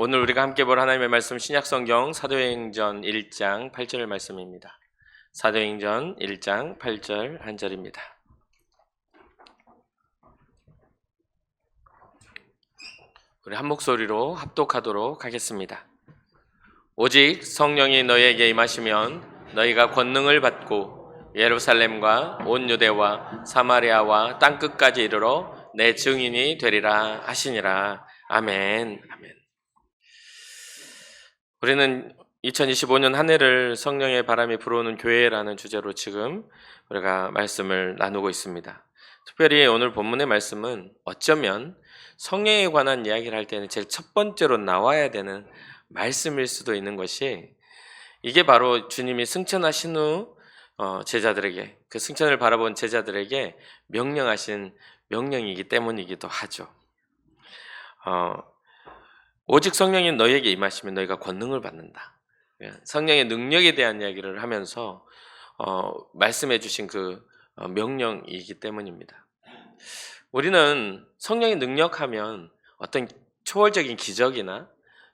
오늘 우리가 함께 볼 하나님의 말씀 신약성경 사도행전 1장 8절 말씀입니다. 사도행전 1장 8절 한 절입니다. 우리 한 목소리로 합독하도록 하겠습니다. 오직 성령이 너희에게 임하시면 너희가 권능을 받고 예루살렘과 온 유대와 사마리아와 땅끝까지 이르러 내 증인이 되리라 하시니라. 아멘. 아멘. 우리는 2025년 한 해를 성령의 바람이 불어오는 교회라는 주제로 지금 우리가 말씀을 나누고 있습니다. 특별히 오늘 본문의 말씀은 어쩌면 성령에 관한 이야기를 할 때는 제일 첫 번째로 나와야 되는 말씀일 수도 있는 것이, 이게 바로 주님이 승천하신 후 제자들에게, 그 승천을 바라본 제자들에게 명령하신 명령이기 때문이기도 하죠. 오직 성령이 너희에게 임하시면 너희가 권능을 받는다. 성령의 능력에 대한 이야기를 하면서 말씀해 주신 그 명령이기 때문입니다. 우리는 성령의 능력하면 어떤 초월적인 기적이나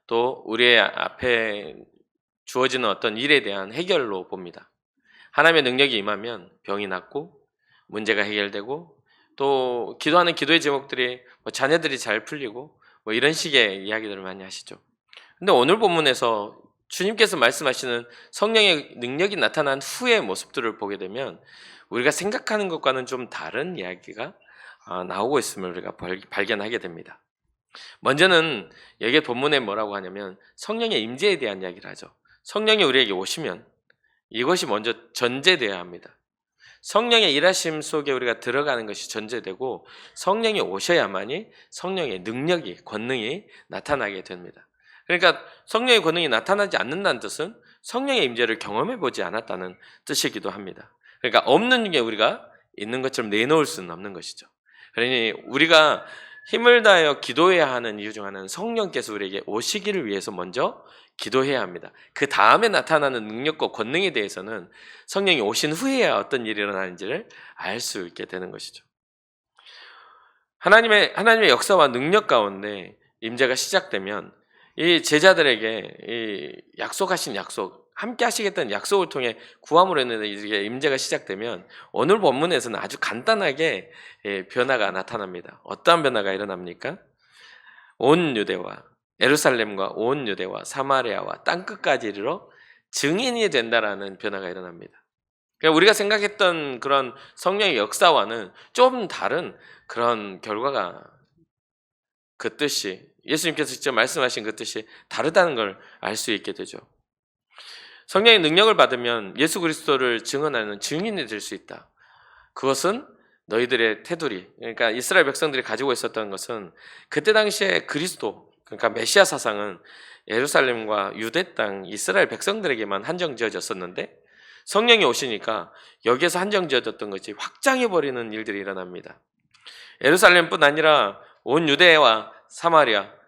또 우리의 앞에 주어지는 어떤 일에 대한 해결로 봅니다. 하나님의 능력이 임하면 병이 낫고 문제가 해결되고 또 기도하는 기도의 제목들이 자녀들이 잘 풀리고 이런 식의 이야기들을 많이 하시죠. 근데 오늘 본문에서 주님께서 말씀하시는 성령의 능력이 나타난 후의 모습들을 보게 되면 우리가 생각하는 것과는 좀 다른 이야기가 나오고 있음을 우리가 발견하게 됩니다. 먼저는 여기 본문에 뭐라고 하냐면 성령의 임재에 대한 이야기를 하죠. 성령이 우리에게 오시면 이것이 먼저 전제되어야 합니다. 성령의 일하심 속에 우리가 들어가는 것이 전제되고 성령이 오셔야만이 성령의 능력이, 권능이 나타나게 됩니다. 그러니까 성령의 권능이 나타나지 않는다는 뜻은 성령의 임재를 경험해 보지 않았다는 뜻이기도 합니다. 그러니까 없는 게 우리가 있는 것처럼 내놓을 수는 없는 것이죠. 그러니 우리가 힘을 다하여 기도해야 하는 이유 중 하나는 성령께서 우리에게 오시기를 위해서 먼저 기도해야 합니다. 그 다음에 나타나는 능력과 권능에 대해서는 성령이 오신 후에야 어떤 일이 일어나는지를 알 수 있게 되는 것이죠. 하나님의 역사와 능력 가운데 임재가 시작되면 이 제자들에게 이 약속하신 약속, 함께 하시겠다는 약속을 통해 구함으로 인해 이게 임재가 시작되면 오늘 본문에서는 아주 간단하게 변화가 나타납니다. 어떠한 변화가 일어납니까? 온 유대와 예루살렘과 온 유대와 사마리아와 땅끝까지 이르러 증인이 된다라는 변화가 일어납니다. 그러니까 우리가 생각했던 그런 성령의 역사와는 좀 다른 그런 결과가, 그 뜻이, 예수님께서 직접 말씀하신 그 뜻이 다르다는 걸 알 수 있게 되죠. 성령의 능력을 받으면 예수 그리스도를 증언하는 증인이 될 수 있다. 그것은 너희들의 테두리, 그러니까 이스라엘 백성들이 가지고 있었던 것은 그때 당시에 그리스도, 그러니까 메시아 사상은 예루살렘과 유대 땅 이스라엘 백성들에게만 한정지어졌었는데 성령이 오시니까 여기에서 한정지어졌던 것이 확장해버리는 일들이 일어납니다. 예루살렘뿐 아니라 온 유대와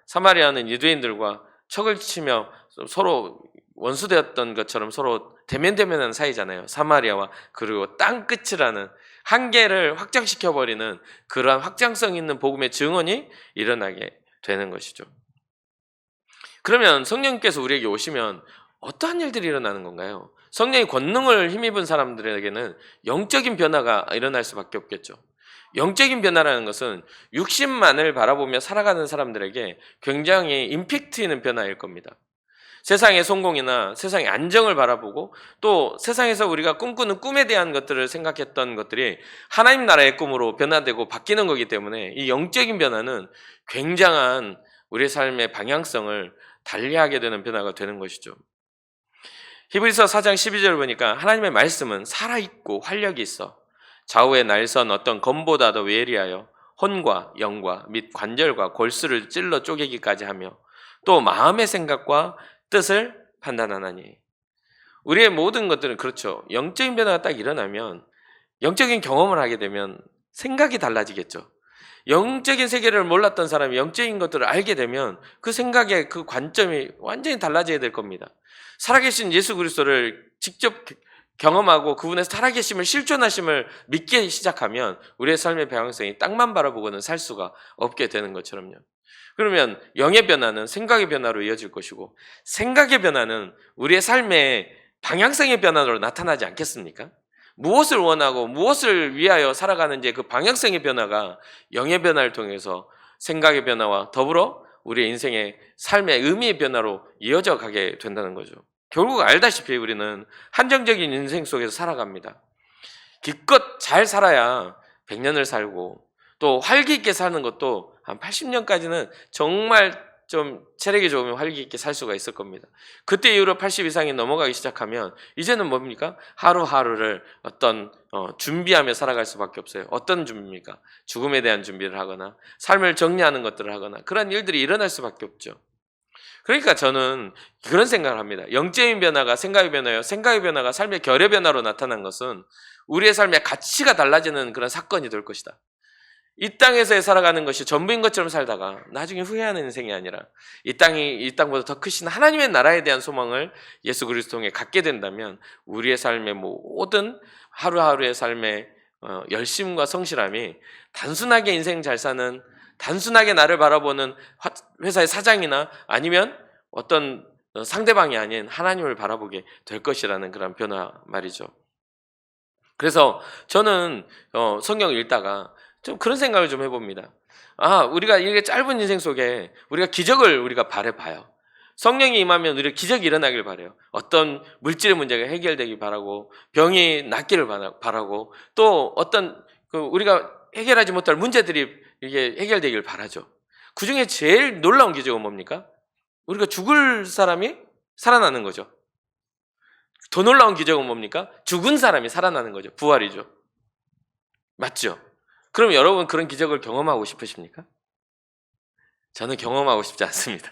사마리아는 유대인들과 척을 치며 서로 원수되었던 것처럼 서로 대면대면한 사이잖아요. 사마리아와 그리고 땅끝이라는 한계를 확장시켜버리는 그러한 확장성 있는 복음의 증언이 일어나게 되는 것이죠. 그러면 성령께서 우리에게 오시면 어떠한 일들이 일어나는 건가요? 성령의 권능을 힘입은 사람들에게는 영적인 변화가 일어날 수밖에 없겠죠. 영적인 변화라는 것은 육신만을 바라보며 살아가는 사람들에게 굉장히 임팩트 있는 변화일 겁니다. 세상의 성공이나 세상의 안정을 바라보고 또 세상에서 우리가 꿈꾸는 꿈에 대한 것들을 생각했던 것들이 하나님 나라의 꿈으로 변화되고 바뀌는 거기 때문에 이 영적인 변화는 굉장한 우리의 삶의 방향성을 달리하게 되는 변화가 되는 것이죠. 히브리서 4장 12절 보니까 하나님의 말씀은 살아있고 활력이 있어 좌우에 날선 어떤 검보다 더 외리하여 혼과 영과 및 관절과 골수를 찔러 쪼개기까지 하며 또 마음의 생각과 뜻을 판단하나니. 우리의 모든 것들은 그렇죠. 영적인 변화가 딱 일어나면, 영적인 경험을 하게 되면 생각이 달라지겠죠. 영적인 세계를 몰랐던 사람이 영적인 것들을 알게 되면 그 생각의 그 관점이 완전히 달라져야 될 겁니다. 살아계신 예수 그리스도를 직접 경험하고 그분의 살아계심을, 실존하심을 믿기 시작하면 우리의 삶의 방향성이 땅만 바라보고는 살 수가 없게 되는 것처럼요. 그러면 영의 변화는 생각의 변화로 이어질 것이고, 생각의 변화는 우리의 삶의 방향성의 변화로 나타나지 않겠습니까? 무엇을 원하고 무엇을 위하여 살아가는지 그 방향성의 변화가 영의 변화를 통해서 생각의 변화와 더불어 우리의 인생의 삶의 의미의 변화로 이어져 가게 된다는 거죠. 결국 알다시피 우리는 한정적인 인생 속에서 살아갑니다. 기껏 잘 살아야 100년을 살고, 또 활기 있게 사는 것도 한 80년까지는 정말 좀 체력이 좋으면 활기 있게 살 수가 있을 겁니다. 그때 이후로 80 이상이 넘어가기 시작하면 이제는 뭡니까? 하루하루를 준비하며 살아갈 수밖에 없어요. 어떤 준비입니까? 죽음에 대한 준비를 하거나 삶을 정리하는 것들을 하거나 그런 일들이 일어날 수밖에 없죠. 그러니까 저는 그런 생각을 합니다. 영적인 변화가 생각의 변화요, 생각의 변화가 삶의 결의 변화로 나타난 것은 우리의 삶의 가치가 달라지는 그런 사건이 될 것이다. 이 땅에서 살아가는 것이 전부인 것처럼 살다가 나중에 후회하는 인생이 아니라 이 땅보다 더 크신 하나님의 나라에 대한 소망을 예수 그리스도 통해 갖게 된다면 우리의 삶의 모든 하루하루의 삶의 열심과 성실함이 단순하게 인생 잘 사는, 단순하게 나를 바라보는 회사의 사장이나 아니면 어떤 상대방이 아닌 하나님을 바라보게 될 것이라는 그런 변화 말이죠. 그래서 저는 성경을 읽다가 좀 그런 생각을 좀 해봅니다. 우리가 이렇게 짧은 인생 속에 우리가 기적을 우리가 바라봐요. 성령이 임하면 우리가 기적이 일어나길 바라요. 어떤 물질의 문제가 해결되길 바라고, 병이 낫기를 바라고, 또 어떤 우리가 해결하지 못할 문제들이 이게 해결되길 바라죠. 그 중에 제일 놀라운 기적은 뭡니까? 우리가 죽을 사람이 살아나는 거죠. 더 놀라운 기적은 뭡니까? 죽은 사람이 살아나는 거죠. 부활이죠. 맞죠? 그럼 여러분 그런 기적을 경험하고 싶으십니까? 저는 경험하고 싶지 않습니다.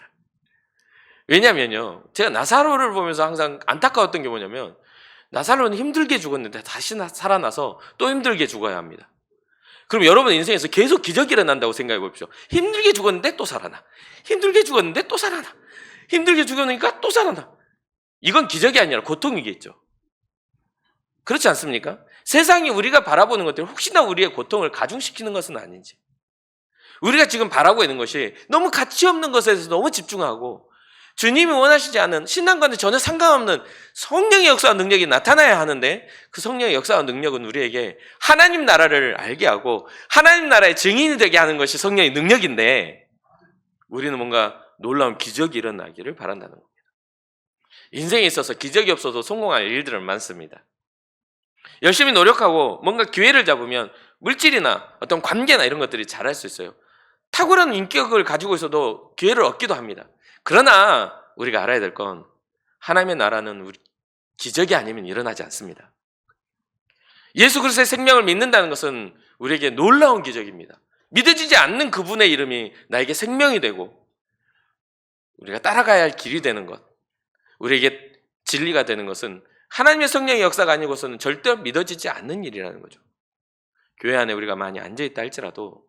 왜냐면요, 제가 나사로를 보면서 항상 안타까웠던 게 뭐냐면, 나사로는 힘들게 죽었는데 다시 살아나서 또 힘들게 죽어야 합니다. 그럼 여러분 인생에서 계속 기적이 일어난다고 생각해 보십시오. 힘들게 죽었는데 또 살아나, 힘들게 죽었는데 또 살아나, 힘들게 죽었으니까 또 살아나. 이건 기적이 아니라 고통이겠죠. 그렇지 않습니까? 세상이 우리가 바라보는 것들 혹시나 우리의 고통을 가중시키는 것은 아닌지, 우리가 지금 바라고 있는 것이 너무 가치 없는 것에 대해서 너무 집중하고 주님이 원하시지 않은 신앙과는 전혀 상관없는 성령의 역사와 능력이 나타나야 하는데, 그 성령의 역사와 능력은 우리에게 하나님 나라를 알게 하고 하나님 나라의 증인이 되게 하는 것이 성령의 능력인데, 우리는 뭔가 놀라운 기적이 일어나기를 바란다는 겁니다. 인생에 있어서 기적이 없어도 성공할 일들은 많습니다. 열심히 노력하고 뭔가 기회를 잡으면 물질이나 어떤 관계나 이런 것들이 잘할 수 있어요. 탁월한 인격을 가지고 있어도 기회를 얻기도 합니다. 그러나 우리가 알아야 될 건 하나님의 나라는 기적이 아니면 일어나지 않습니다. 예수 그리스도의 생명을 믿는다는 것은 우리에게 놀라운 기적입니다. 믿어지지 않는 그분의 이름이 나에게 생명이 되고 우리가 따라가야 할 길이 되는 것, 우리에게 진리가 되는 것은 하나님의 성령의 역사가 아니고서는 절대 믿어지지 않는 일이라는 거죠. 교회 안에 우리가 많이 앉아있다 할지라도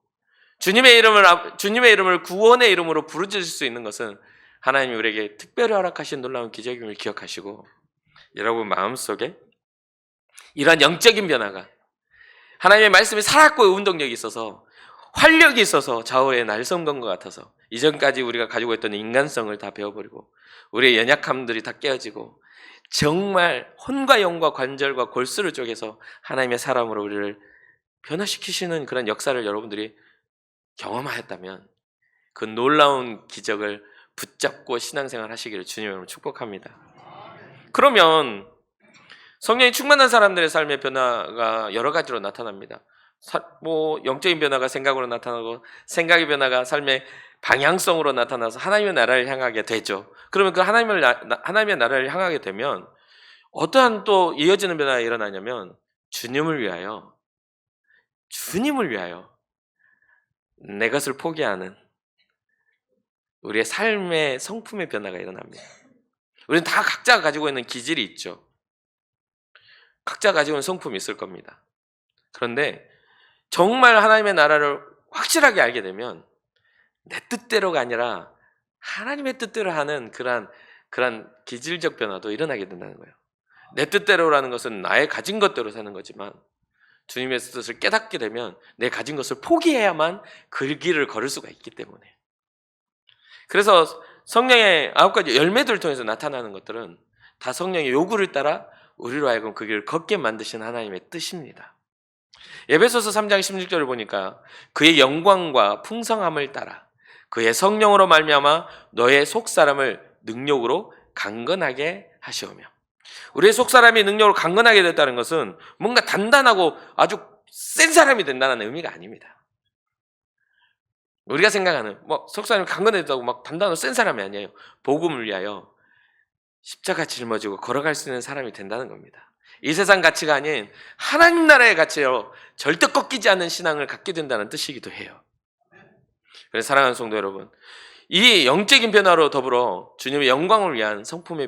주님의 이름을 구원의 이름으로 부르짖을 수 있는 것은 하나님이 우리에게 특별히 허락하신 놀라운 기적임을 기억하시고, 여러분 마음속에 이러한 영적인 변화가, 하나님의 말씀이 살았고 운동력이 있어서 활력이 있어서 좌우에 날성건 것 같아서 이전까지 우리가 가지고 있던 인간성을 다 베어버리고 우리의 연약함들이 다 깨어지고 정말 혼과 영과 관절과 골수를 쪼개서 하나님의 사람으로 우리를 변화시키시는 그런 역사를 여러분들이 경험하였다면 그 놀라운 기적을 붙잡고 신앙생활 하시기를 주님으로 축복합니다. 그러면 성령이 충만한 사람들의 삶의 변화가 여러 가지로 나타납니다. 영적인 변화가 생각으로 나타나고, 생각의 변화가 삶의 방향성으로 나타나서 하나님의 나라를 향하게 되죠. 그러면 그 하나님의 나라를 향하게 되면 어떠한 또 이어지는 변화가 일어나냐면 주님을 위하여 내 것을 포기하는 우리의 삶의 성품의 변화가 일어납니다. 우리는 다 각자가 가지고 있는 기질이 있죠. 각자 가지고 있는 성품이 있을 겁니다. 그런데 정말 하나님의 나라를 확실하게 알게 되면 내 뜻대로가 아니라 하나님의 뜻대로 하는 그런 기질적 변화도 일어나게 된다는 거예요. 내 뜻대로라는 것은 나의 가진 것대로 사는 거지만 주님의 뜻을 깨닫게 되면 내 가진 것을 포기해야만 그 길을 걸을 수가 있기 때문에 그래서 성령의 9가지 열매들을 통해서 나타나는 것들은 다 성령의 요구를 따라 우리로 하여금 그 길을 걷게 만드신 하나님의 뜻입니다. 에베소서 3장 16절을 보니까 그의 영광과 풍성함을 따라 그의 성령으로 말미암아 너의 속사람을 능력으로 강건하게 하시오며, 우리의 속사람이 능력으로 강건하게 됐다는 것은 뭔가 단단하고 아주 센 사람이 된다는 의미가 아닙니다. 우리가 생각하는 속사람이 강건해졌다고 막 단단하고 센 사람이 아니에요. 복음을 위하여 십자가 짊어지고 걸어갈 수 있는 사람이 된다는 겁니다. 이 세상 가치가 아닌 하나님 나라의 가치로 절대 꺾이지 않는 신앙을 갖게 된다는 뜻이기도 해요. 그래서 사랑하는 성도 여러분, 이 영적인 변화로 더불어 주님의 영광을 위한 성품의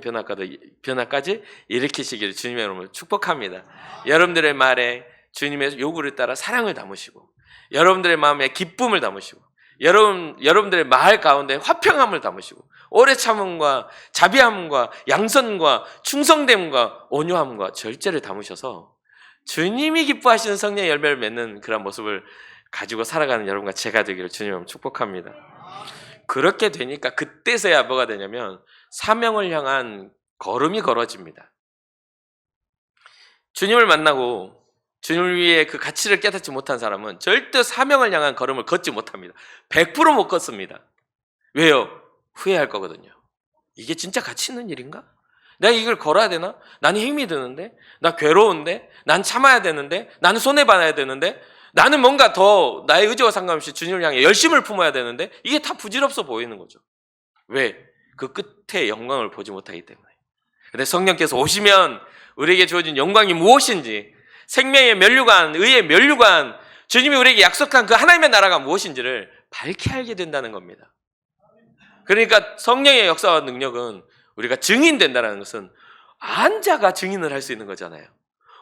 변화까지 일으키시기를 주님의 이름으로 축복합니다. 여러분들의 말에 주님의 요구를 따라 사랑을 담으시고, 여러분들의 마음에 기쁨을 담으시고, 여러분들의 말 가운데 화평함을 담으시고, 오래 참음과 자비함과 양선과 충성됨과 온유함과 절제를 담으셔서 주님이 기뻐하시는 성령의 열매를 맺는 그런 모습을 가지고 살아가는 여러분과 제가 되기를 주님으로 축복합니다. 그렇게 되니까 그때서야 뭐가 되냐면 사명을 향한 걸음이 걸어집니다. 주님을 만나고 주님을 위해 그 가치를 깨닫지 못한 사람은 절대 사명을 향한 걸음을 걷지 못합니다. 100% 못 걷습니다. 왜요? 후회할 거거든요. 이게 진짜 가치 있는 일인가? 내가 이걸 걸어야 되나? 나는 힘이 드는데? 나 괴로운데? 난 참아야 되는데? 나는 손해받아야 되는데? 나는 뭔가 더 나의 의지와 상관없이 주님을 향해 열심을 품어야 되는데? 이게 다 부질없어 보이는 거죠. 왜? 그 끝에 영광을 보지 못하기 때문에. 근데 성령께서 오시면 우리에게 주어진 영광이 무엇인지, 생명의 면류관, 의의 면류관, 주님이 우리에게 약속한 그 하나님의 나라가 무엇인지를 밝히 알게 된다는 겁니다. 그러니까 성령의 역사와 능력은 우리가 증인된다는 것은 안 자가 증인을 할 수 있는 거잖아요.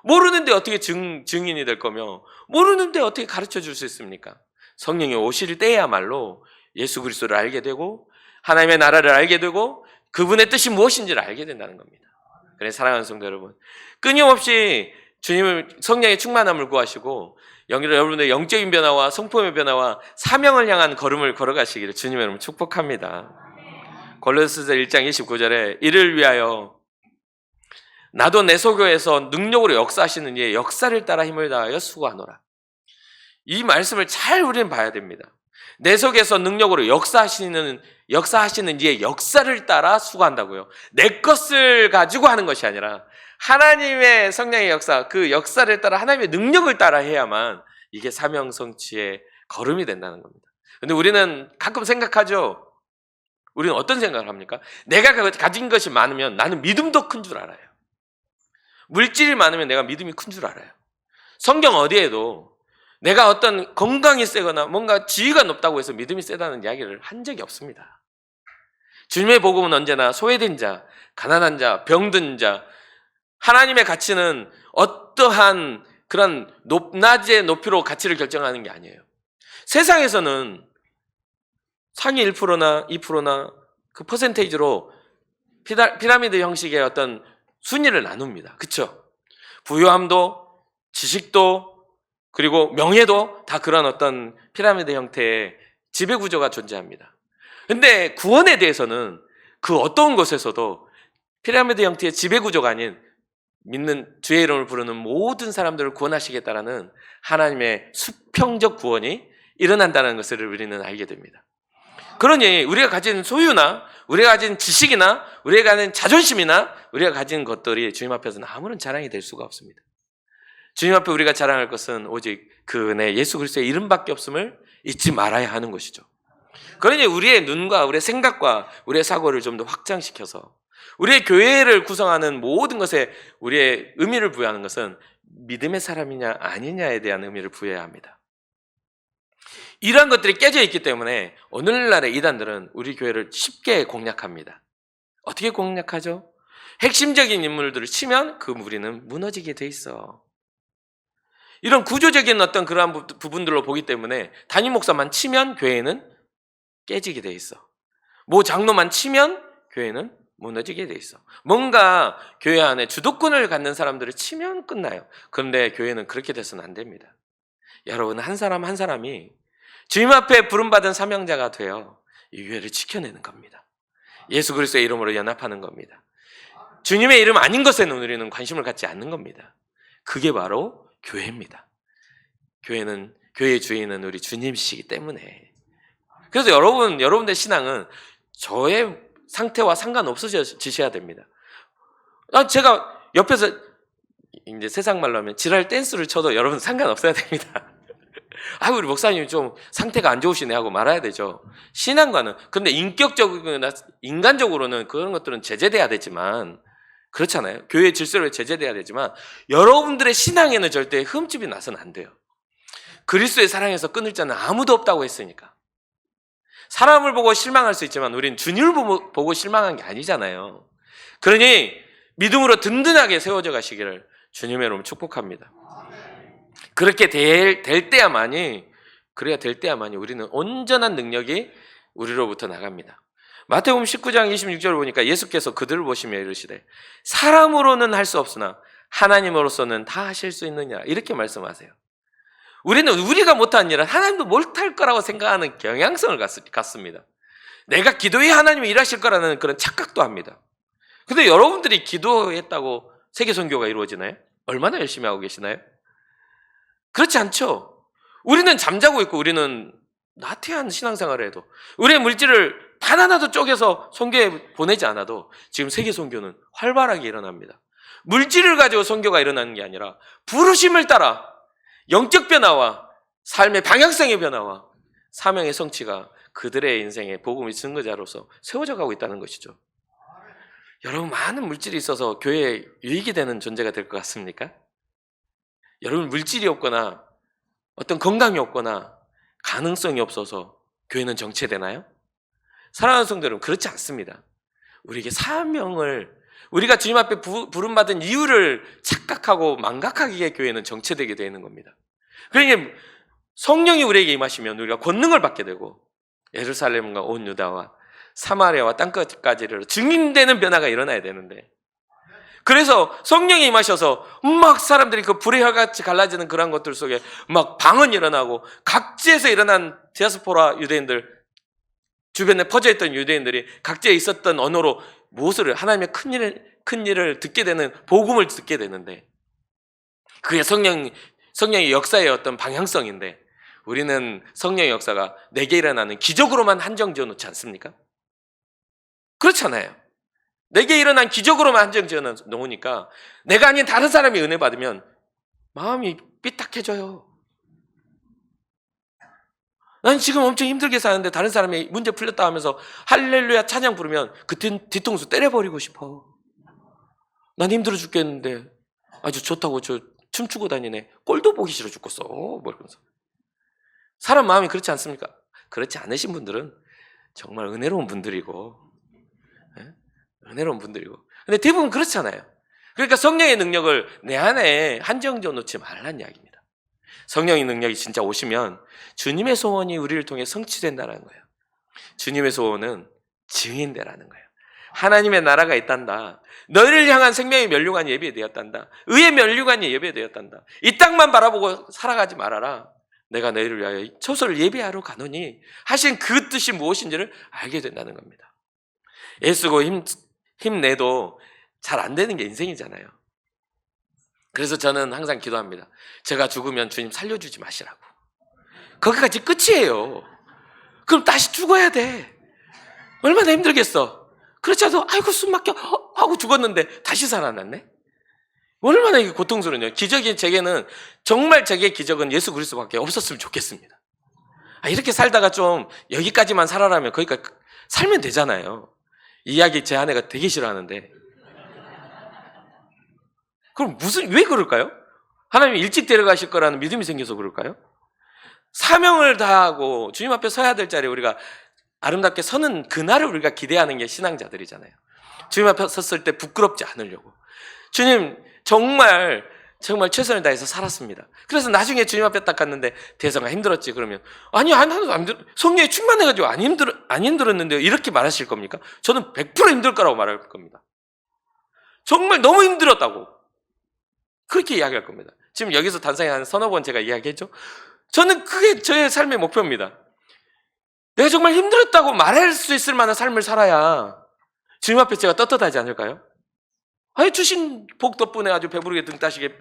모르는데 어떻게 증인이 될 거며, 모르는데 어떻게 가르쳐 줄 수 있습니까? 성령이 오실 때야말로 예수 그리스도를 알게 되고 하나님의 나라를 알게 되고 그분의 뜻이 무엇인지를 알게 된다는 겁니다. 그래서 사랑하는 성도 여러분, 끊임없이 주님을 성령의 충만함을 구하시고 여러분의 영적인 변화와 성품의 변화와 사명을 향한 걸음을 걸어가시기를 주님의 이름으로 축복합니다. 골로새서 1장 29절에 이를 위하여 나도 내 소교에서 능력으로 역사하시는 이의 역사를 따라 힘을 다하여 수고하노라. 이 말씀을 잘 우리는 봐야 됩니다. 내 속에서 능력으로 역사하시는 이의 역사를 따라 수고한다고요. 내 것을 가지고 하는 것이 아니라 하나님의 성령의 역사, 그 역사를 따라 하나님의 능력을 따라 해야만 이게 사명 성취의 걸음이 된다는 겁니다. 근데 우리는 가끔 생각하죠. 우리는 어떤 생각을 합니까? 내가 가진 것이 많으면 나는 믿음도 큰 줄 알아요. 물질이 많으면 내가 믿음이 큰 줄 알아요. 성경 어디에도 내가 어떤 건강이 세거나 뭔가 지위가 높다고 해서 믿음이 세다는 이야기를 한 적이 없습니다. 주님의 복음은 언제나 소외된 자, 가난한 자, 병든 자, 하나님의 가치는 어떠한 그런 높낮이의 높이로 가치를 결정하는 게 아니에요. 세상에서는 상위 1%나 2%나 그 퍼센테이지로 피라미드 형식의 어떤 순위를 나눕니다. 그렇죠? 부유함도, 지식도, 그리고 명예도 다 그런 어떤 피라미드 형태의 지배구조가 존재합니다. 근데 구원에 대해서는 그 어떤 곳에서도 피라미드 형태의 지배구조가 아닌 믿는 주의 이름을 부르는 모든 사람들을 구원하시겠다라는 하나님의 수평적 구원이 일어난다는 것을 우리는 알게 됩니다. 그러니 우리가 가진 소유나 우리가 가진 지식이나 우리가 가진 자존심이나 우리가 가진 것들이 주님 앞에서는 아무런 자랑이 될 수가 없습니다. 주님 앞에 우리가 자랑할 것은 오직 그 은혜 예수 그리스도의 이름밖에 없음을 잊지 말아야 하는 것이죠. 그러니 우리의 눈과 우리의 생각과 우리의 사고를 좀 더 확장시켜서 우리의 교회를 구성하는 모든 것에 우리의 의미를 부여하는 것은 믿음의 사람이냐 아니냐에 대한 의미를 부여해야 합니다. 이러한 것들이 깨져 있기 때문에 오늘날의 이단들은 우리 교회를 쉽게 공략합니다. 어떻게 공략하죠? 핵심적인 인물들을 치면 그 무리는 무너지게 돼 있어. 이런 구조적인 어떤 그러한 부분들로 보기 때문에 담임 목사만 치면 교회는 깨지게 돼 있어. 모 장로만 치면 교회는 무너지게 돼 있어. 뭔가 교회 안에 주도권을 갖는 사람들을 치면 끝나요. 그런데 교회는 그렇게 돼서는 안 됩니다. 여러분, 한 사람 한 사람이 주님 앞에 부름받은 사명자가 돼요. 이 교회를 지켜내는 겁니다. 예수 그리스도의 이름으로 연합하는 겁니다. 주님의 이름 아닌 것에는 우리는 관심을 갖지 않는 겁니다. 그게 바로 교회입니다. 교회의 주인은 우리 주님이시기 때문에. 그래서 여러분들 신앙은 저의 상태와 상관없어지셔야 됩니다. 제가 옆에서 이제 세상 말로 하면 지랄 댄스를 쳐도 여러분 상관없어야 됩니다. 우리 목사님 좀 상태가 안 좋으시네 하고 말아야 되죠. 신앙과는. 근데 인격적이거나 인간적으로는 그런 것들은 제재돼야 되지만, 그렇잖아요. 교회 질서로 제재돼야 되지만 여러분들의 신앙에는 절대 흠집이 나서는 안 돼요. 그리스도의 사랑에서 끊을 자는 아무도 없다고 했으니까. 사람을 보고 실망할 수 있지만 우리는 주님을 보고 실망한 게 아니잖아요. 그러니 믿음으로 든든하게 세워져 가시기를 주님의 이름으로 축복합니다. 그렇게 될 때야만이 우리는 온전한 능력이 우리로부터 나갑니다. 마태복음 19장 26절을 보니까 예수께서 그들을 보시며 이르시되 사람으로는 할 수 없으나 하나님으로서는 다 하실 수 있느냐, 이렇게 말씀하세요. 우리는 우리가 못한 일은 하나님도 못할 거라고 생각하는 경향성을 갖습니다. 내가 기도해 하나님이 일하실 거라는 그런 착각도 합니다. 근데 여러분들이 기도했다고 세계선교가 이루어지나요? 얼마나 열심히 하고 계시나요? 그렇지 않죠. 우리는 잠자고 있고 우리는 나태한 신앙생활을 해도 우리의 물질을 단 하나도 쪼개서 선교에 보내지 않아도 지금 세계선교는 활발하게 일어납니다. 물질을 가지고 선교가 일어나는 게 아니라 부르심을 따라 영적 변화와 삶의 방향성의 변화와 사명의 성취가 그들의 인생의 복음의 증거자로서 세워져 가고 있다는 것이죠. 여러분, 많은 물질이 있어서 교회에 유익이 되는 존재가 될 것 같습니까? 여러분, 물질이 없거나 어떤 건강이 없거나 가능성이 없어서 교회는 정체되나요? 사랑하는 성도들은 그렇지 않습니다. 우리에게 사명을, 우리가 주님 앞에 부름받은 이유를 착각하고 망각하기에 교회는 정체되게 되는 겁니다. 그러니까 성령이 우리에게 임하시면 우리가 권능을 받게 되고 예루살렘과 온 유다와 사마리아와 땅끝까지를 증인되는 변화가 일어나야 되는데, 그래서 성령이 임하셔서 막 사람들이 그 불의 혈같이 갈라지는 그런 것들 속에 막 방언이 일어나고 각지에서 일어난 디아스포라 유대인들, 주변에 퍼져있던 유대인들이 각지에 있었던 언어로 무엇을, 하나님의 큰 일을 듣게 되는, 복음을 듣게 되는데, 그게 성령의 역사의 어떤 방향성인데, 우리는 성령의 역사가 내게 일어나는 기적으로만 한정지어 놓지 않습니까? 그렇잖아요. 내게 일어난 기적으로만 한정지어 놓으니까 내가 아닌 다른 사람이 은혜 받으면 마음이 삐딱해져요. 난 지금 엄청 힘들게 사는데 다른 사람이 문제 풀렸다 하면서 할렐루야 찬양 부르면 그 뒤통수 때려버리고 싶어. 난 힘들어 죽겠는데 아주 좋다고 저 춤추고 다니네. 꼴도 보기 싫어 죽겠어. 뭐 이러면서. 사람 마음이 그렇지 않습니까? 그렇지 않으신 분들은 정말 은혜로운 분들이고, 은혜로운 분들이고. 근데 대부분 그렇잖아요. 그러니까 성령의 능력을 내 안에 한정지어 놓지 말라는 이야기입니다. 성령의 능력이 진짜 오시면 주님의 소원이 우리를 통해 성취된다는 거예요. 주님의 소원은 증인되라는 거예요. 하나님의 나라가 있단다. 너희를 향한 생명의 면류관이 예비되었단다. 의의 면류관이 예비되었단다. 이 땅만 바라보고 살아가지 말아라. 내가 너희를 위하여 초소를 예비하러 가노니 하신 그 뜻이 무엇인지를 알게 된다는 겁니다. 애쓰고 힘내도 잘 안 되는 게 인생이잖아요. 그래서 저는 항상 기도합니다. 제가 죽으면 주님 살려주지 마시라고. 거기까지 끝이에요. 그럼 다시 죽어야 돼. 얼마나 힘들겠어. 그렇지 않아도 아이고 숨 막혀 하고 죽었는데 다시 살아났네. 얼마나 이게 고통스러워요. 기적이 제게는, 정말 제게 기적은 예수 그리스도밖에 없었으면 좋겠습니다. 이렇게 살다가 좀 여기까지만 살아라면 거기까지 살면 되잖아요. 이 이야기 제 아내가 되게 싫어하는데, 그럼 왜 그럴까요? 하나님이 일찍 데려가실 거라는 믿음이 생겨서 그럴까요? 사명을 다하고 주님 앞에 서야 될 자리에 우리가 아름답게 서는 그날을 우리가 기대하는 게 신앙자들이잖아요. 주님 앞에 섰을 때 부끄럽지 않으려고. 주님 정말 최선을 다해서 살았습니다. 그래서 나중에 주님 앞에 딱 갔는데 대성아 힘들었지? 그러면 아니 하나도 안 힘들어. 성령이 충만해가지고 안 힘들었는데요. 이렇게 말하실 겁니까? 저는 100% 힘들 거라고 말할 겁니다. 정말 너무 힘들었다고 그렇게 이야기할 겁니다. 지금 여기서 단상에 한 서너 번 제가 이야기했죠. 저는 그게 저의 삶의 목표입니다. 내가 정말 힘들었다고 말할 수 있을 만한 삶을 살아야 주님 앞에 제가 떳떳하지 않을까요? 아니, 주신 복 덕분에 아주 배부르게 등 따시게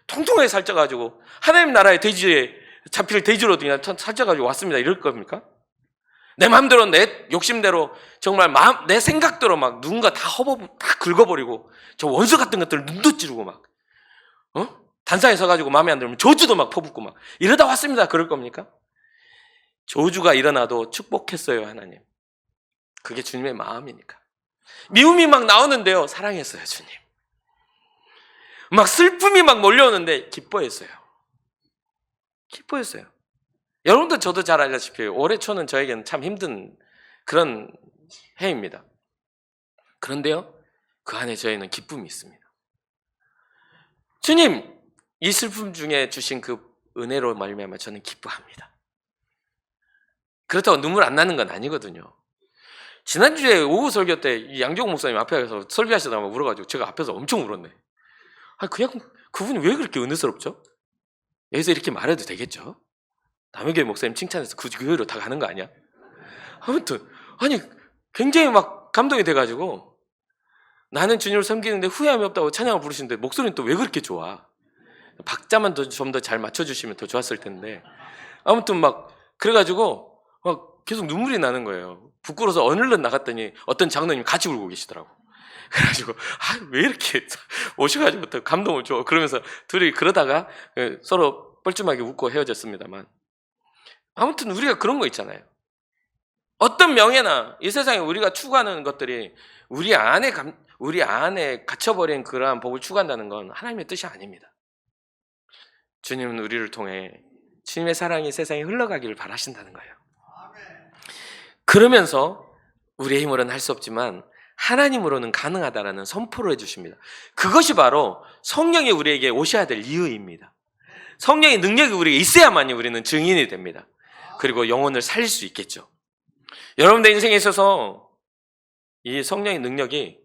통통하게 살쪄가지고 하나님 나라의 돼지에 잡힐 돼지로 그냥 살쪄가지고 왔습니다. 이럴 겁니까? 내 마음대로, 내 욕심대로, 정말 내 생각대로 막 누군가 다 긁어버리고 저 원수 같은 것들 눈도 찌르고 막 단상에 서가지고 마음에 안 들면 저주도 막 퍼붓고 막 이러다 왔습니다. 그럴 겁니까? 저주가 일어나도 축복했어요, 하나님. 그게 주님의 마음이니까. 미움이 막 나오는데요, 사랑했어요, 주님. 막 슬픔이 막 몰려오는데 기뻐했어요. 기뻐했어요. 여러분도 저도 잘 알다시피 올해 초는 저에게는 참 힘든 그런 해입니다. 그런데요, 그 안에 저희는 기쁨이 있습니다. 주님, 이 슬픔 중에 주신 그 은혜로 말미암아 저는 기뻐합니다. 그렇다고 눈물 안 나는 건 아니거든요. 지난주에 오후 설교 때 이 양종 목사님 앞에 가서 설교하시다가 울어가지고 제가 앞에서 엄청 울었네. 그냥 그분이 왜 그렇게 은혜스럽죠? 여기서 이렇게 말해도 되겠죠? 남의 교회 목사님 칭찬해서 그 교회로 다 가는 거 아니야? 아무튼 아니 굉장히 막 감동이 돼가지고 나는 주님을 섬기는데 후회함이 없다고 찬양을 부르시는데 목소리는 또 왜 그렇게 좋아? 박자만 좀 더 잘 맞춰주시면 더 좋았을 텐데 아무튼 막 그래가지고 막 계속 눈물이 나는 거예요. 부끄러워서 어느덧 나갔더니 어떤 장로님이 같이 울고 계시더라고. 그래가지고 왜 이렇게 오셔가지고 또 감동을 줘. 그러면서 둘이 그러다가 서로 뻘쭘하게 웃고 헤어졌습니다만 아무튼 우리가 그런 거 있잖아요. 어떤 명예나 이 세상에 우리가 추구하는 것들이 우리 안에 갇혀버린 그러한 복을 추구한다는 건 하나님의 뜻이 아닙니다. 주님은 우리를 통해 주님의 사랑이 세상에 흘러가기를 바라신다는 거예요. 그러면서 우리의 힘으로는 할 수 없지만 하나님으로는 가능하다라는 선포를 해주십니다. 그것이 바로 성령이 우리에게 오셔야 될 이유입니다. 성령의 능력이 우리에게 있어야만이 우리는 증인이 됩니다. 그리고 영혼을 살릴 수 있겠죠. 여러분들 인생에 있어서 이 성령의 능력이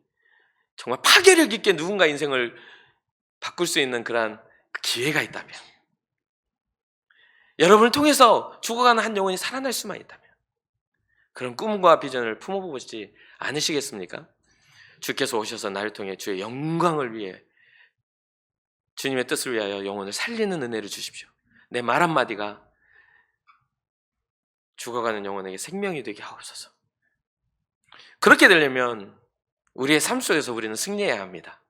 정말 파괴력 있게 누군가 인생을 바꿀 수 있는 그런 기회가 있다면, 여러분을 통해서 죽어가는 한 영혼이 살아날 수만 있다면 그런 꿈과 비전을 품어보지 않으시겠습니까? 주께서 오셔서 나를 통해 주의 영광을 위해 주님의 뜻을 위하여 영혼을 살리는 은혜를 주십시오. 내 말 한마디가 죽어가는 영혼에게 생명이 되게 하옵소서. 그렇게 되려면 우리의 삶 속에서 우리는 승리해야 합니다.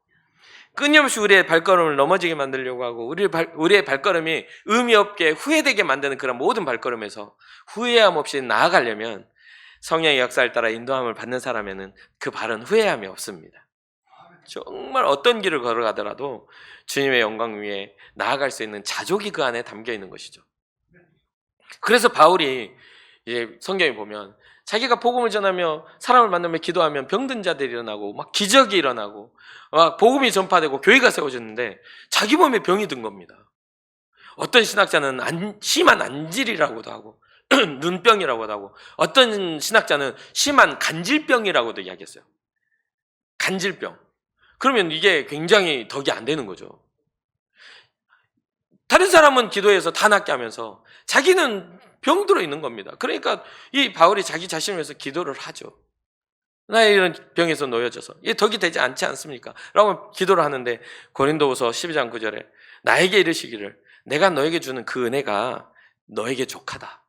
끊임없이 우리의 발걸음을 넘어지게 만들려고 하고 우리의 발걸음이 의미 없게 후회되게 만드는 그런 모든 발걸음에서 후회함 없이 나아가려면 성령의 역사를 따라 인도함을 받는 사람에는 그 발은 후회함이 없습니다. 정말 어떤 길을 걸어가더라도 주님의 영광 위에 나아갈 수 있는 자족이 그 안에 담겨 있는 것이죠. 그래서 바울이 이제 성경에 보면 자기가 복음을 전하며 사람을 만나며 기도하면 병든 자들이 일어나고 막 기적이 일어나고 막 복음이 전파되고 교회가 세워졌는데 자기 몸에 병이 든 겁니다. 어떤 신학자는 심한 안질이라고도 하고 눈병이라고도 하고 어떤 신학자는 심한 간질병이라고도 이야기했어요. 간질병. 그러면 이게 굉장히 덕이 안 되는 거죠. 다른 사람은 기도해서 다 낫게 하면서 자기는 병들어 있는 겁니다. 그러니까 이 바울이 자기 자신을 위해서 기도를 하죠. 나의 이런 병에서 놓여져서 이게 덕이 되지 않지 않습니까? 라고 기도를 하는데 고린도후서 12장 9절에 나에게 이르시기를 내가 너에게 주는 그 은혜가 너에게 족하다.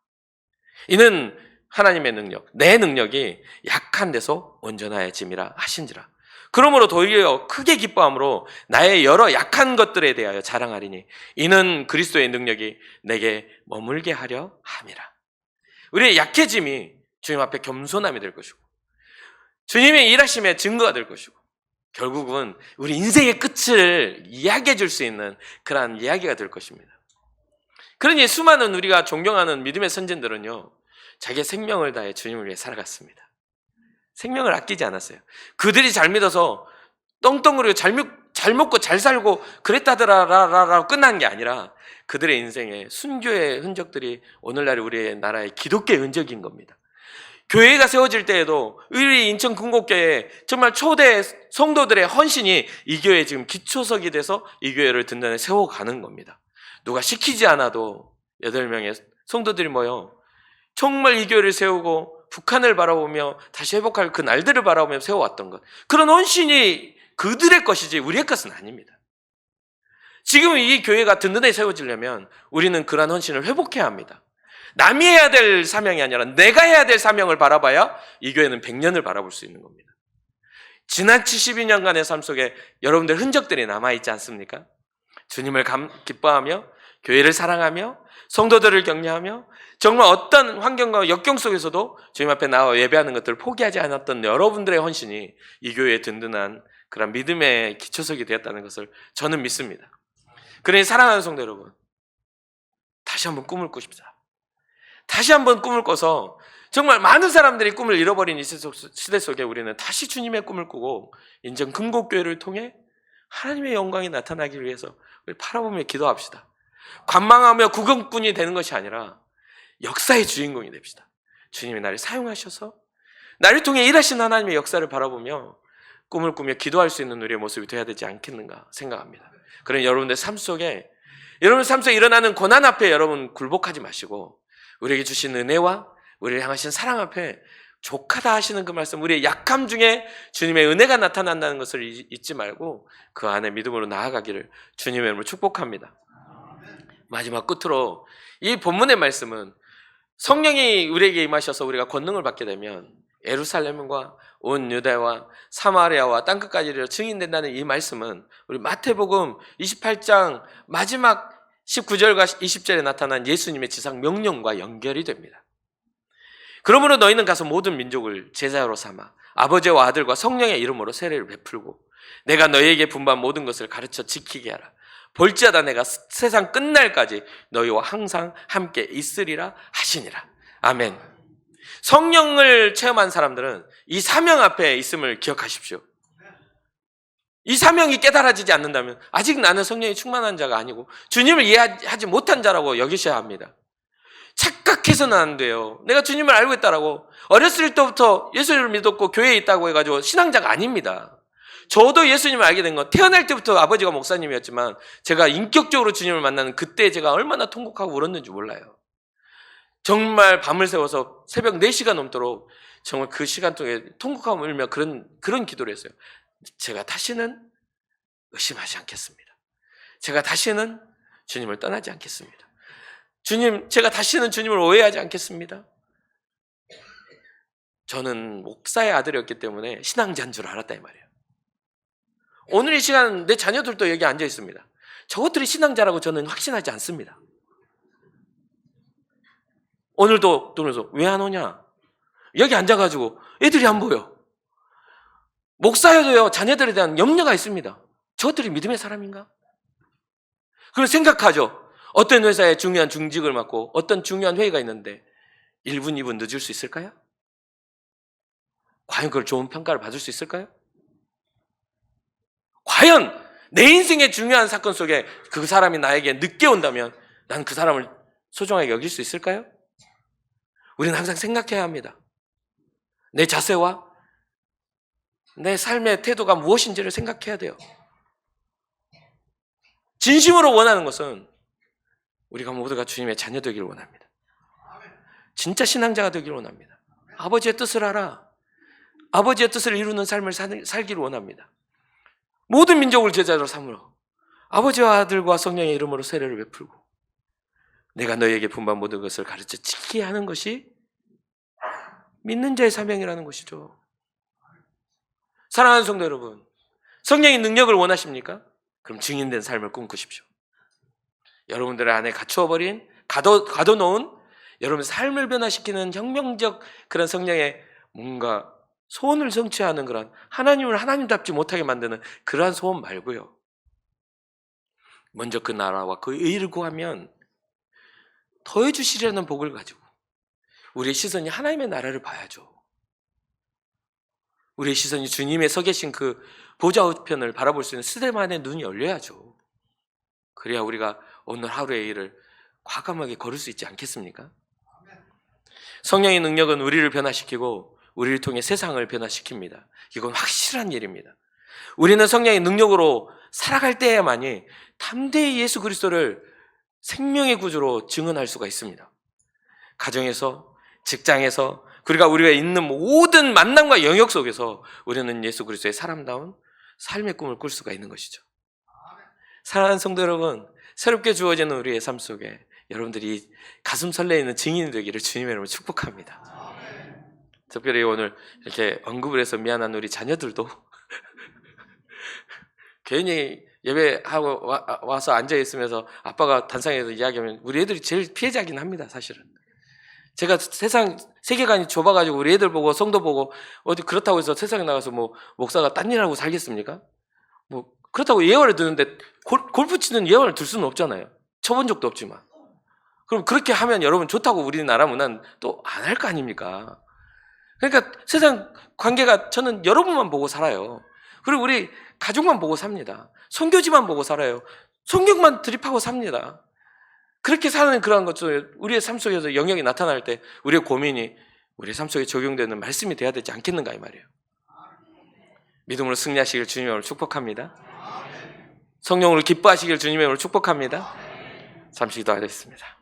이는 하나님의 능력, 내 능력이 약한 데서 온전하여짐이라 하신지라. 그러므로 도리어 크게 기뻐함으로 나의 여러 약한 것들에 대하여 자랑하리니 이는 그리스도의 능력이 내게 머물게 하려 함이라. 우리의 약해짐이 주님 앞에 겸손함이 될 것이고 주님의 일하심의 증거가 될 것이고 결국은 우리 인생의 끝을 이야기해 줄 수 있는 그러한 이야기가 될 것입니다. 그러니 수많은 우리가 존경하는 믿음의 선진들은요 자기의 생명을 다해 주님을 위해 살아갔습니다. 생명을 아끼지 않았어요. 그들이 잘 믿어서 떵떵거리고 잘 먹고 잘 살고 그랬다더라라고 끝난 게 아니라 그들의 인생에 순교의 흔적들이 오늘날 우리의 나라의 기독교의 흔적인 겁니다. 교회가 세워질 때에도 우리 인천 금곡교회 정말 초대 성도들의 헌신이 이 교회에 지금 기초석이 돼서 이 교회를 든든히 세워가는 겁니다. 누가 시키지 않아도 8명의 성도들이 모여 정말 이 교회를 세우고 북한을 바라보며 다시 회복할 그 날들을 바라보며 세워왔던 것, 그런 헌신이 그들의 것이지 우리의 것은 아닙니다. 지금 이 교회가 든든하게 세워지려면 우리는 그러한 헌신을 회복해야 합니다. 남이 해야 될 사명이 아니라 내가 해야 될 사명을 바라봐야 이 교회는 100년을 바라볼 수 있는 겁니다. 지난 72년간의 삶 속에 여러분들 흔적들이 남아있지 않습니까? 주님을 기뻐하며 교회를 사랑하며 성도들을 격려하며 정말 어떤 환경과 역경 속에서도 주님 앞에 나와 예배하는 것들을 포기하지 않았던 여러분들의 헌신이 이 교회의 든든한 그런 믿음의 기초석이 되었다는 것을 저는 믿습니다. 그러니 사랑하는 성도 여러분, 다시 한번 꿈을 꾸십시다. 다시 한번 꿈을 꿔서 정말 많은 사람들이 꿈을 잃어버린 이 시대 속에 우리는 다시 주님의 꿈을 꾸고 인정 금곡교회를 통해 하나님의 영광이 나타나기 위해서 우리 바라보며 기도합시다. 관망하며 구경꾼이 되는 것이 아니라 역사의 주인공이 됩시다. 주님이 나를 사용하셔서 나를 통해 일하신 하나님의 역사를 바라보며 꿈을 꾸며 기도할 수 있는 우리의 모습이 되어야 되지 않겠는가 생각합니다. 그러니 여러분들 삶 속에 일어나는 고난 앞에 여러분 굴복하지 마시고 우리에게 주신 은혜와 우리를 향하신 사랑 앞에 족하다 하시는 그 말씀, 우리의 약함 중에 주님의 은혜가 나타난다는 것을 잊지 말고 그 안에 믿음으로 나아가기를 주님의 이름으로 축복합니다. 마지막 끝으로 이 본문의 말씀은 성령이 우리에게 임하셔서 우리가 권능을 받게 되면 예루살렘과 온 유다와 사마리아와 땅끝까지 이르러 증인된다는 이 말씀은 우리 마태복음 28장 마지막 19절과 20절에 나타난 예수님의 지상 명령과 연결이 됩니다. 그러므로 너희는 가서 모든 민족을 제자로 삼아 아버지와 아들과 성령의 이름으로 세례를 베풀고 내가 너희에게 분부한 모든 것을 가르쳐 지키게 하라. 볼지어다 내가 세상 끝날까지 너희와 항상 함께 있으리라 하시니라. 아멘. 성령을 체험한 사람들은 이 사명 앞에 있음을 기억하십시오. 이 사명이 깨달아지지 않는다면 아직 나는 성령이 충만한 자가 아니고 주님을 이해하지 못한 자라고 여기셔야 합니다. 착각해서는 안 돼요. 내가 주님을 알고 있다라고 어렸을 때부터 예수님을 믿었고 교회에 있다고 해가지고 신앙자가 아닙니다. 저도 예수님을 알게 된 건 태어날 때부터 아버지가 목사님이었지만 제가 인격적으로 주님을 만나는 그때 제가 얼마나 통곡하고 울었는지 몰라요. 정말 밤을 새워서 새벽 4시간 넘도록 정말 그 시간 동안 통곡하고 울며 그런 기도를 했어요. 제가 다시는 의심하지 않겠습니다. 제가 다시는 주님을 떠나지 않겠습니다. 주님, 제가 다시는 주님을 오해하지 않겠습니다. 저는 목사의 아들이었기 때문에 신앙자인 줄 알았다 이 말이에요. 오늘 이 시간 내 자녀들도 여기 앉아 있습니다. 저것들이 신앙자라고 저는 확신하지 않습니다. 오늘도 그러면서 왜 안 오냐? 여기 앉아가지고 애들이 안 보여. 목사여도요 자녀들에 대한 염려가 있습니다. 저것들이 믿음의 사람인가? 그걸 생각하죠. 어떤 회사에 중요한 중직을 맡고 어떤 중요한 회의가 있는데 1분, 2분 늦을 수 있을까요? 과연 그걸 좋은 평가를 받을 수 있을까요? 과연 내 인생의 중요한 사건 속에 그 사람이 나에게 늦게 온다면 난 그 사람을 소중하게 여길 수 있을까요? 우리는 항상 생각해야 합니다. 내 자세와 내 삶의 태도가 무엇인지를 생각해야 돼요. 진심으로 원하는 것은 우리가 모두가 주님의 자녀 되기를 원합니다. 진짜 신앙자가 되기를 원합니다. 아버지의 뜻을 알아. 아버지의 뜻을 이루는 삶을 살기를 원합니다. 모든 민족을 제자로 삼으러 아버지와 아들과 성령의 이름으로 세례를 베풀고 내가 너희에게 분부한 모든 것을 가르쳐 지키게 하는 것이 믿는 자의 사명이라는 것이죠. 사랑하는 성도 여러분, 성령의 능력을 원하십니까? 그럼 증인된 삶을 꿈꾸십시오. 여러분들 안에 갖추어버린, 가둬놓은 여러분 삶을 변화시키는 혁명적 그런 성령의 뭔가 소원을 성취하는 그런 하나님을 하나님답지 못하게 만드는 그러한 소원 말고요. 먼저 그 나라와 그 의를 구하면 더해 주시려는 복을 가지고 우리의 시선이 하나님의 나라를 봐야죠. 우리의 시선이 주님의 서 계신 그 보좌 우편을 바라볼 수 있는 스데만의 눈이 열려야죠. 그래야 우리가 오늘 하루의 일을 과감하게 걸을 수 있지 않겠습니까? 성령의 능력은 우리를 변화시키고 우리를 통해 세상을 변화시킵니다. 이건 확실한 일입니다. 우리는 성령의 능력으로 살아갈 때에만이 담대히 예수 그리스도를 생명의 구주로 증언할 수가 있습니다. 가정에서, 직장에서, 그리고 우리가 있는 모든 만남과 영역 속에서 우리는 예수 그리스도의 사람다운 삶의 꿈을 꿀 수가 있는 것이죠. 사랑하는 성도 여러분, 새롭게 주어지는 우리의 삶 속에 여러분들이 가슴 설레이는 증인이 되기를 주님의 이름으로 축복합니다. 특별히 오늘 이렇게 언급을 해서 미안한 우리 자녀들도 괜히 예배하고 와서 앉아있으면서 아빠가 단상에서 이야기하면 우리 애들이 제일 피해자긴 합니다. 사실은 제가 세상 세계관이 좁아가지고 우리 애들 보고 성도 보고 어디 그렇다고 해서 세상에 나가서 뭐 목사가 딴 일하고 살겠습니까? 뭐 그렇다고 예언을 듣는데 골프 치는 예언을 들 수는 없잖아요. 쳐본 적도 없지만. 그럼 그렇게 하면 여러분 좋다고 우리나라 문화는 또 안 할 거 아닙니까? 그러니까 세상 관계가 저는 여러분만 보고 살아요. 그리고 우리 가족만 보고 삽니다. 선교지만 보고 살아요. 성경만 드립하고 삽니다. 그렇게 사는 그러한 것도 우리의 삶 속에서 영역이 나타날 때 우리의 고민이 우리의 삶 속에 적용되는 말씀이 돼야 되지 않겠는가 이 말이에요. 믿음으로 승리하시길 주님의 이름으로 축복합니다. 성령으로 기뻐하시길 주님의 이름으로 축복합니다. 잠시 기도하겠습니다.